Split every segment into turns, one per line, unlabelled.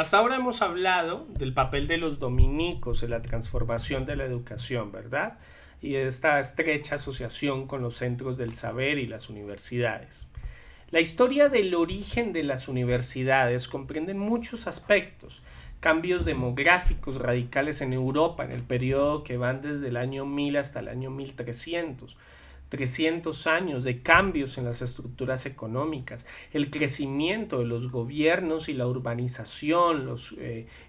Hasta ahora hemos hablado del papel de los dominicos en la transformación de la educación, ¿verdad? Y de esta estrecha asociación con los centros del saber y las universidades. La historia del origen de las universidades comprende muchos aspectos, cambios demográficos radicales en Europa en el periodo que van desde el año 1000 hasta el año 1300, 300 años de cambios en las estructuras económicas, el crecimiento de los gobiernos y la urbanización,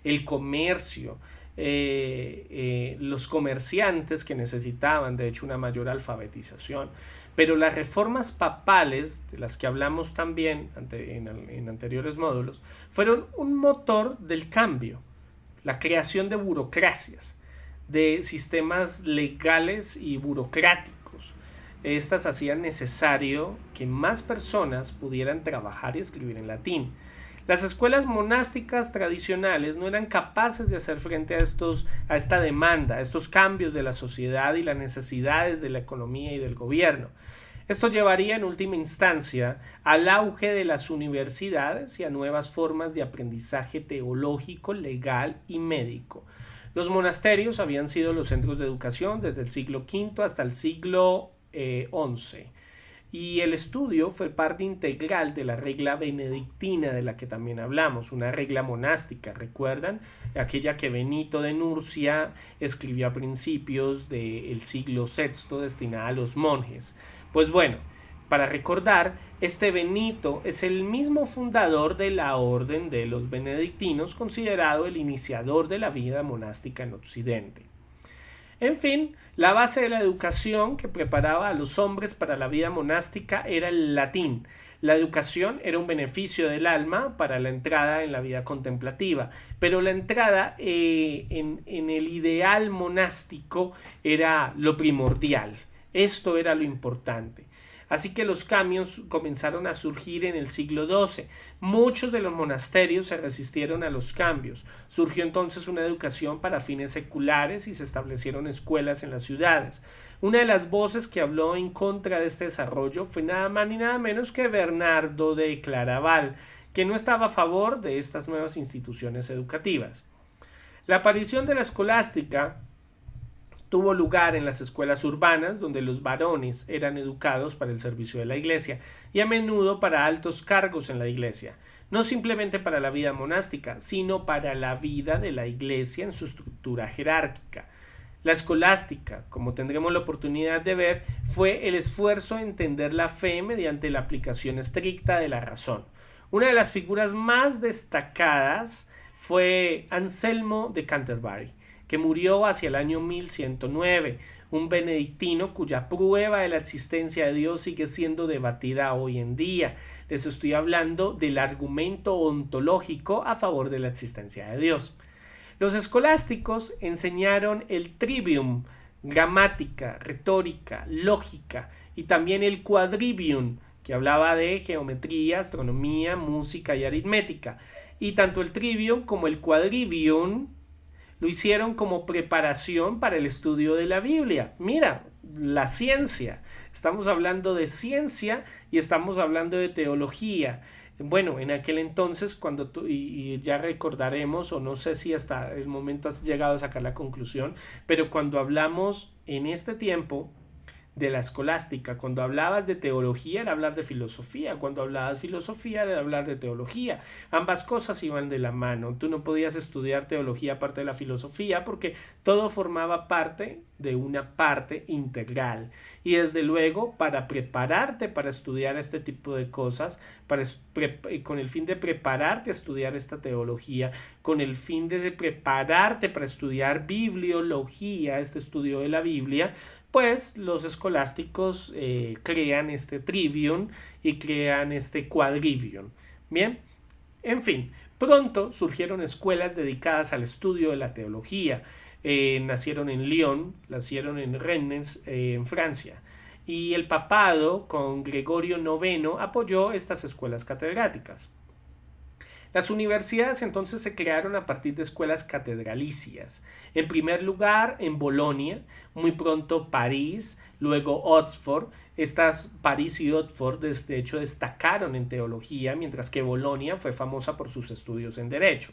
el comercio, los comerciantes que necesitaban de hecho una mayor alfabetización. Pero las reformas papales, de las que hablamos también en anteriores módulos, fueron un motor del cambio, la creación de burocracias, de sistemas legales y burocráticos. Estas hacían necesario que más personas pudieran trabajar y escribir en latín. Las escuelas monásticas tradicionales no eran capaces de hacer frente a esta demanda, a estos cambios de la sociedad y las necesidades de la economía y del gobierno. Esto llevaría en última instancia al auge de las universidades y a nuevas formas de aprendizaje teológico, legal y médico. Los monasterios habían sido los centros de educación desde el siglo V hasta el siglo XI. Y el estudio fue parte integral de la regla benedictina de la que también hablamos, una regla monástica, ¿recuerdan? Aquella que Benito de Nurcia escribió a principios del siglo VI destinada a los monjes. Pues bueno, para recordar, este Benito es el mismo fundador de la orden de los benedictinos, considerado el iniciador de la vida monástica en Occidente. En fin, la base de la educación que preparaba a los hombres para la vida monástica era el latín. La educación era un beneficio del alma para la entrada en la vida contemplativa, pero la entrada en el ideal monástico era lo primordial. Esto era lo importante. Así que los cambios comenzaron a surgir en el siglo XII. Muchos de los monasterios se resistieron a los cambios. Surgió entonces una educación para fines seculares y se establecieron escuelas en las ciudades. Una de las voces que habló en contra de este desarrollo fue nada más ni nada menos que Bernardo de Claraval, que no estaba a favor de estas nuevas instituciones educativas. La aparición de la escolástica tuvo lugar en las escuelas urbanas, donde los varones eran educados para el servicio de la iglesia y a menudo para altos cargos en la iglesia, no simplemente para la vida monástica, sino para la vida de la iglesia en su estructura jerárquica. La escolástica, como tendremos la oportunidad de ver, fue el esfuerzo de entender la fe mediante la aplicación estricta de la razón. Una de las figuras más destacadas fue Anselmo de Canterbury, que murió hacia el año 1109, un benedictino cuya prueba de la existencia de Dios sigue siendo debatida hoy en día. Les estoy hablando del argumento ontológico a favor de la existencia de Dios. Los escolásticos enseñaron el trivium, gramática, retórica, lógica, y también el quadrivium, que hablaba de geometría, astronomía, música y aritmética. Y tanto el trivium como el quadrivium lo hicieron como preparación para el estudio de la Biblia. Mira, la ciencia. Estamos hablando de ciencia y estamos hablando de teología. Bueno, en aquel entonces, y ya recordaremos, o no sé si hasta el momento has llegado a sacar la conclusión, pero cuando hablamos en este tiempo de la escolástica, cuando hablabas de teología era hablar de filosofía, cuando hablabas de filosofía era hablar de teología, ambas cosas iban de la mano. Tú no podías estudiar teología aparte de la filosofía porque todo formaba parte de una parte integral. Y desde luego, para prepararte para estudiar este tipo de cosas, con el fin de prepararte a estudiar esta teología, con el fin de prepararte para estudiar bibliología, este estudio de la Biblia, pues los escolásticos crean este trivium y crean este quadrivium. Bien, en fin, pronto surgieron escuelas dedicadas al estudio de la teología. Nacieron en Lyon, nacieron en Rennes, en Francia. Y el papado, con Gregorio IX, apoyó estas escuelas catedráticas. Las universidades entonces se crearon a partir de escuelas catedralicias. En primer lugar en Bolonia, muy pronto París, luego Oxford. Estas París y Oxford de hecho destacaron en teología, mientras que Bolonia fue famosa por sus estudios en derecho.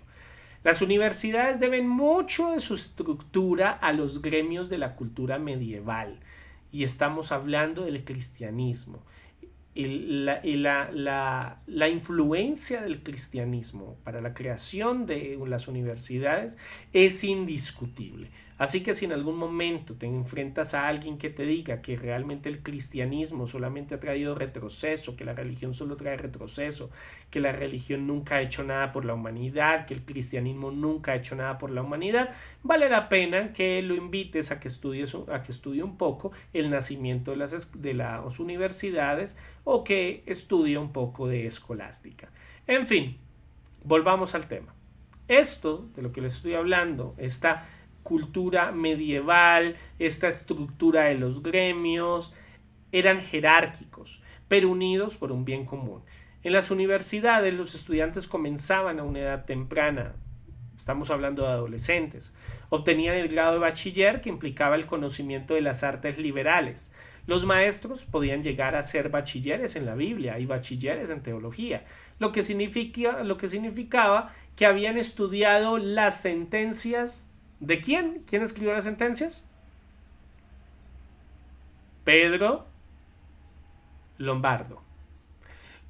Las universidades deben mucho de su estructura a los gremios de la cultura medieval, y estamos hablando del cristianismo. La influencia del cristianismo para la creación de las universidades es indiscutible. Así que si en algún momento te enfrentas a alguien que te diga que realmente el cristianismo solamente ha traído retroceso, que la religión solo trae retroceso, que la religión nunca ha hecho nada por la humanidad, que el cristianismo nunca ha hecho nada por la humanidad, vale la pena que lo invites a que estudie un poco el nacimiento de las universidades, o que estudie un poco de escolástica. En fin, volvamos al tema. Esto de lo que les estoy hablando, esta cultura medieval, esta estructura de los gremios, eran jerárquicos, pero unidos por un bien común. En las universidades los estudiantes comenzaban a una edad temprana, estamos hablando de adolescentes, obtenían el grado de bachiller, que implicaba el conocimiento de las artes liberales. Los maestros podían llegar a ser bachilleres en la Biblia y bachilleres en teología, lo que significaba que habían estudiado las sentencias. ¿De quién? ¿Quién escribió las sentencias? Pedro Lombardo.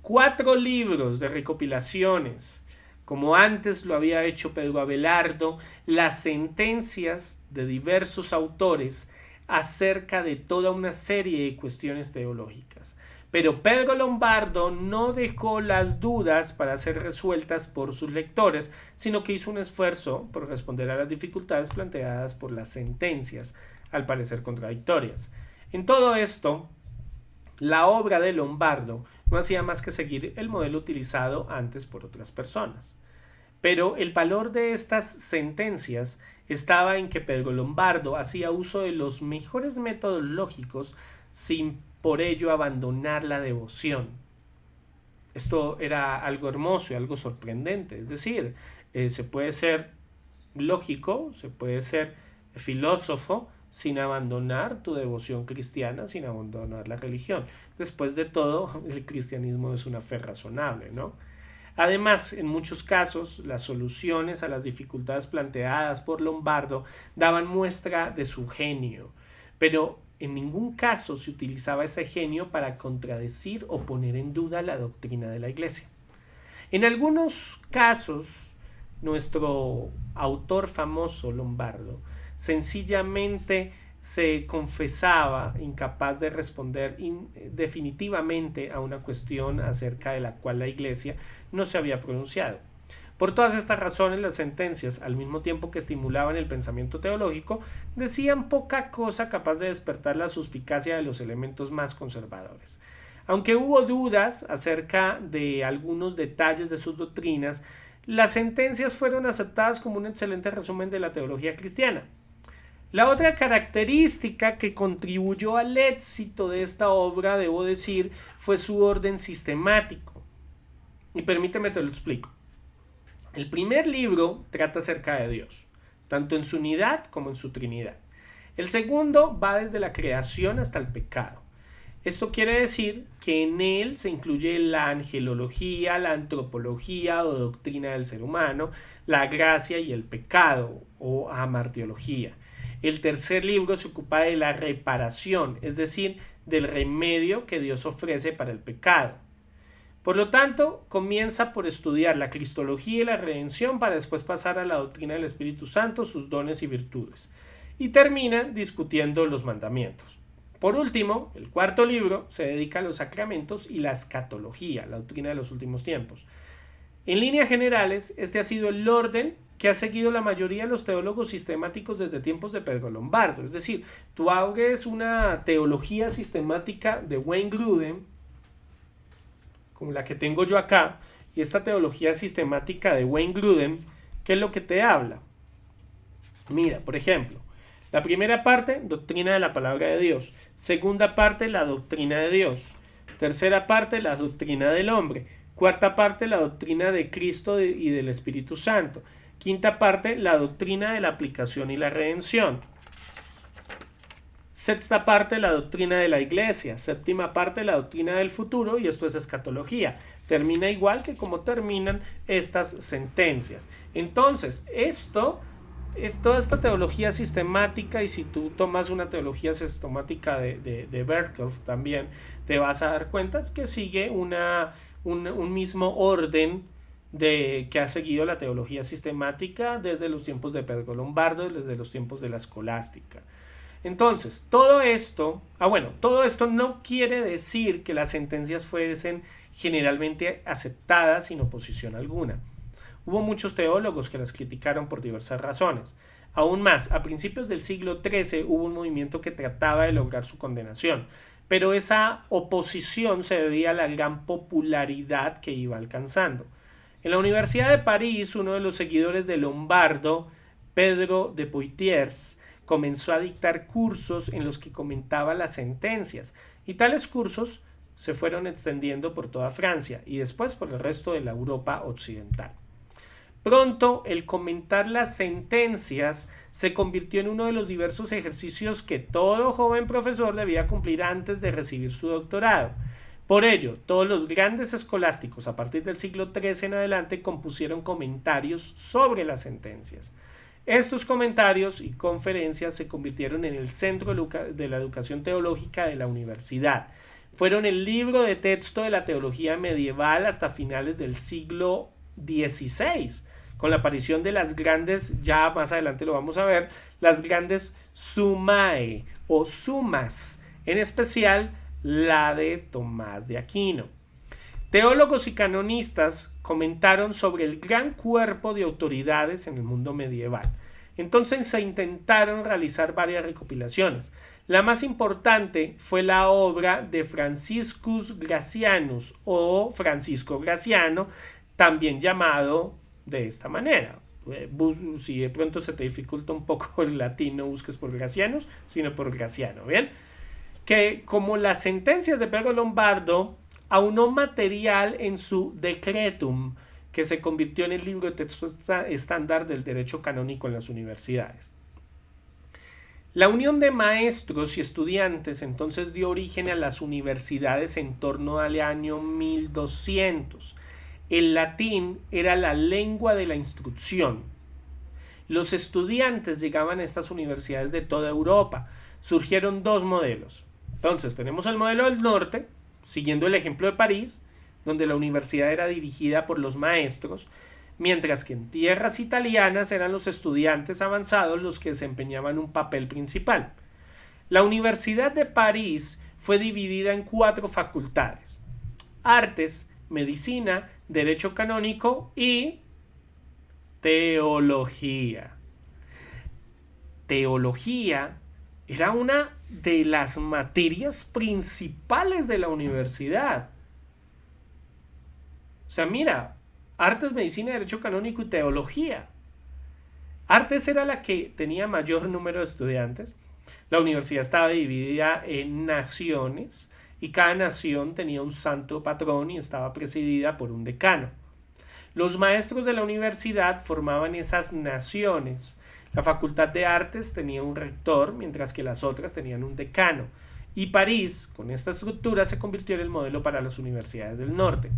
4 libros de recopilaciones, como antes lo había hecho Pedro Abelardo, las sentencias de diversos autores acerca de toda una serie de cuestiones teológicas. Pero Pedro Lombardo no dejó las dudas para ser resueltas por sus lectores, sino que hizo un esfuerzo por responder a las dificultades planteadas por las sentencias, al parecer contradictorias. En todo esto, la obra de Lombardo no hacía más que seguir el modelo utilizado antes por otras personas. Pero el valor de estas sentencias estaba en que Pedro Lombardo hacía uso de los mejores métodos lógicos sin por ello abandonar la devoción. Esto era algo hermoso y algo sorprendente. Es decir, se puede ser lógico, se puede ser filósofo sin abandonar tu devoción cristiana, sin abandonar la religión. Después de todo, el cristianismo es una fe razonable, ¿no? Además, en muchos casos, las soluciones a las dificultades planteadas por Lombardo daban muestra de su genio, pero en ningún caso se utilizaba ese genio para contradecir o poner en duda la doctrina de la Iglesia. En algunos casos, nuestro autor famoso, Lombardo, sencillamente se confesaba incapaz de responder definitivamente a una cuestión acerca de la cual la Iglesia no se había pronunciado. Por todas estas razones, las sentencias, al mismo tiempo que estimulaban el pensamiento teológico, decían poca cosa capaz de despertar la suspicacia de los elementos más conservadores. Aunque hubo dudas acerca de algunos detalles de sus doctrinas, las sentencias fueron aceptadas como un excelente resumen de la teología cristiana. La otra característica que contribuyó al éxito de esta obra, debo decir, fue su orden sistemático. Y permíteme te lo explico. El primer libro trata acerca de Dios, tanto en su unidad como en su Trinidad. El segundo va desde la creación hasta el pecado. Esto quiere decir que en él se incluye la angelología, la antropología o doctrina del ser humano, la gracia y el pecado o amartiología. El tercer libro se ocupa de la reparación, es decir, del remedio que Dios ofrece para el pecado. Por lo tanto, comienza por estudiar la cristología y la redención para después pasar a la doctrina del Espíritu Santo, sus dones y virtudes. Y termina discutiendo los mandamientos. Por último, el cuarto libro se dedica a los sacramentos y la escatología, la doctrina de los últimos tiempos. En líneas generales, este ha sido el orden que ha seguido la mayoría de los teólogos sistemáticos desde tiempos de Pedro Lombardo. Es decir, tú abres una teología sistemática de Wayne Grudem, como la que tengo yo acá, y esta teología sistemática de Wayne Grudem, ¿qué es lo que te habla? Mira, por ejemplo, la primera parte, doctrina de la palabra de Dios. Segunda parte, la doctrina de Dios. Tercera parte, la doctrina del hombre. Cuarta parte, la doctrina de Cristo y del Espíritu Santo. Quinta parte, la doctrina de la aplicación y la redención. Sexta parte, la doctrina de la iglesia. Séptima parte, la doctrina del futuro, y esto es escatología. Termina igual que como terminan estas sentencias. Entonces, esto es toda esta teología sistemática, y si tú tomas una teología sistemática de Berkhoff también, te vas a dar cuenta que sigue un mismo orden que ha seguido la teología sistemática desde los tiempos de Pedro Lombardo, desde los tiempos de la escolástica. Entonces, todo esto no quiere decir que las sentencias fuesen generalmente aceptadas sin oposición alguna. Hubo muchos teólogos que las criticaron por diversas razones. Aún más, a principios del siglo XIII hubo un movimiento que trataba de lograr su condenación, pero esa oposición se debía a la gran popularidad que iba alcanzando. En la Universidad de París, uno de los seguidores de Lombardo, Pedro de Poitiers, comenzó a dictar cursos en los que comentaba las sentencias, y tales cursos se fueron extendiendo por toda Francia y después por el resto de la Europa occidental. Pronto, el comentar las sentencias se convirtió en uno de los diversos ejercicios que todo joven profesor debía cumplir antes de recibir su doctorado. Por ello, todos los grandes escolásticos a partir del siglo XIII en adelante compusieron comentarios sobre las sentencias. Estos comentarios y conferencias se convirtieron en el centro de la educación teológica de la universidad. Fueron el libro de texto de la teología medieval hasta finales del siglo XVI, con la aparición de las grandes, ya más adelante lo vamos a ver, las grandes summae o sumas, en especial la de Tomás de Aquino. Teólogos y canonistas comentaron sobre el gran cuerpo de autoridades en el mundo medieval. Entonces se intentaron realizar varias recopilaciones. La más importante fue la obra de Franciscus Gracianus o Francisco Graciano, también llamado de esta manera. Si de pronto se te dificulta un poco el latín, no busques por Gracianus, sino por Graciano, ¿bien? Que como las sentencias de Pedro Lombardo, aunó material en su Decretum, que se convirtió en el libro de texto estándar del derecho canónico en las universidades. La unión de maestros y estudiantes entonces dio origen a las universidades en torno al año 1200. El latín era la lengua de la instrucción. Los estudiantes llegaban a estas universidades de toda Europa. Surgieron dos modelos. Entonces tenemos el modelo del norte, siguiendo el ejemplo de París, donde la universidad era dirigida por los maestros, mientras que en tierras italianas eran los estudiantes avanzados los que desempeñaban un papel principal. La Universidad de París fue dividida en 4 facultades: artes, medicina, derecho canónico y teología. Teología era una de las materias principales de la universidad. O sea, mira, artes, medicina, derecho canónico y teología. Artes era la que tenía mayor número de estudiantes. La universidad estaba dividida en naciones y cada nación tenía un santo patrón y estaba presidida por un decano. Los maestros de la universidad formaban esas naciones. La Facultad de Artes tenía un rector, mientras que las otras tenían un decano. Y París, con esta estructura, se convirtió en el modelo para las universidades del norte.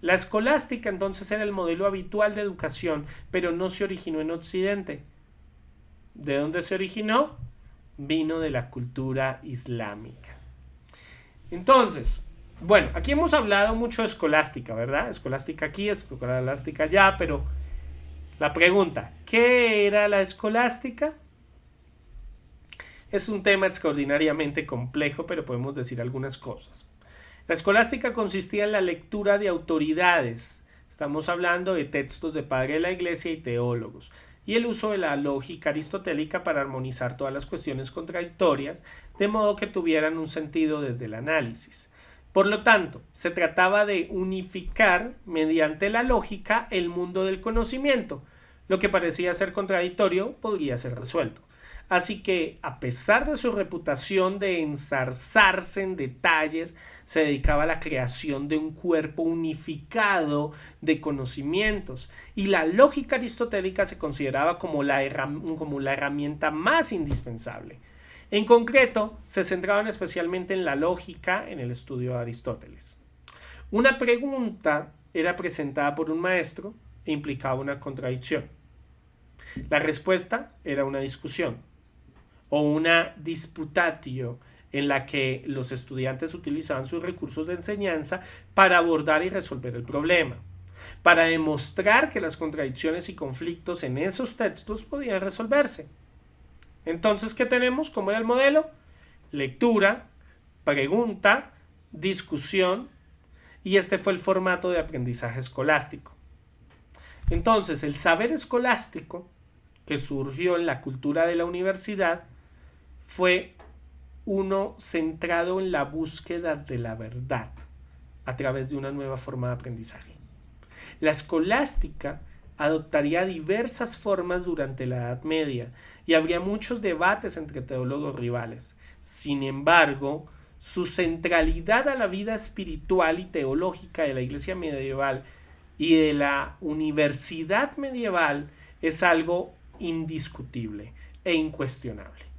La escolástica entonces era el modelo habitual de educación, pero no se originó en Occidente. ¿De dónde se originó? Vino de la cultura islámica. Entonces, bueno, aquí hemos hablado mucho de escolástica, ¿verdad? Escolástica aquí, escolástica allá, pero la pregunta, ¿qué era la escolástica? Es un tema extraordinariamente complejo, pero podemos decir algunas cosas. La escolástica consistía en la lectura de autoridades, estamos hablando de textos de padre de la iglesia y teólogos, y el uso de la lógica aristotélica para armonizar todas las cuestiones contradictorias, de modo que tuvieran un sentido desde el análisis. Por lo tanto, se trataba de unificar mediante la lógica el mundo del conocimiento. lo que parecía ser contradictorio podría ser resuelto. Así que, a pesar de su reputación de ensarzarse en detalles, se dedicaba a la creación de un cuerpo unificado de conocimientos, y la lógica aristotélica se consideraba como la herramienta más indispensable. En concreto, se centraban especialmente en la lógica en el estudio de Aristóteles. Una pregunta era presentada por un maestro e implicaba una contradicción. La respuesta era una discusión o una disputatio en la que los estudiantes utilizaban sus recursos de enseñanza para abordar y resolver el problema, para demostrar que las contradicciones y conflictos en esos textos podían resolverse. Entonces, ¿qué tenemos? ¿Cómo era el modelo? Lectura, pregunta, discusión, y este fue el formato de aprendizaje escolástico. Entonces, el saber escolástico que surgió en la cultura de la universidad fue uno centrado en la búsqueda de la verdad a través de una nueva forma de aprendizaje. La escolástica adoptaría diversas formas durante la Edad Media y habría muchos debates entre teólogos rivales. Sin embargo, su centralidad a la vida espiritual y teológica de la Iglesia medieval y de la universidad medieval es algo indiscutible e incuestionable.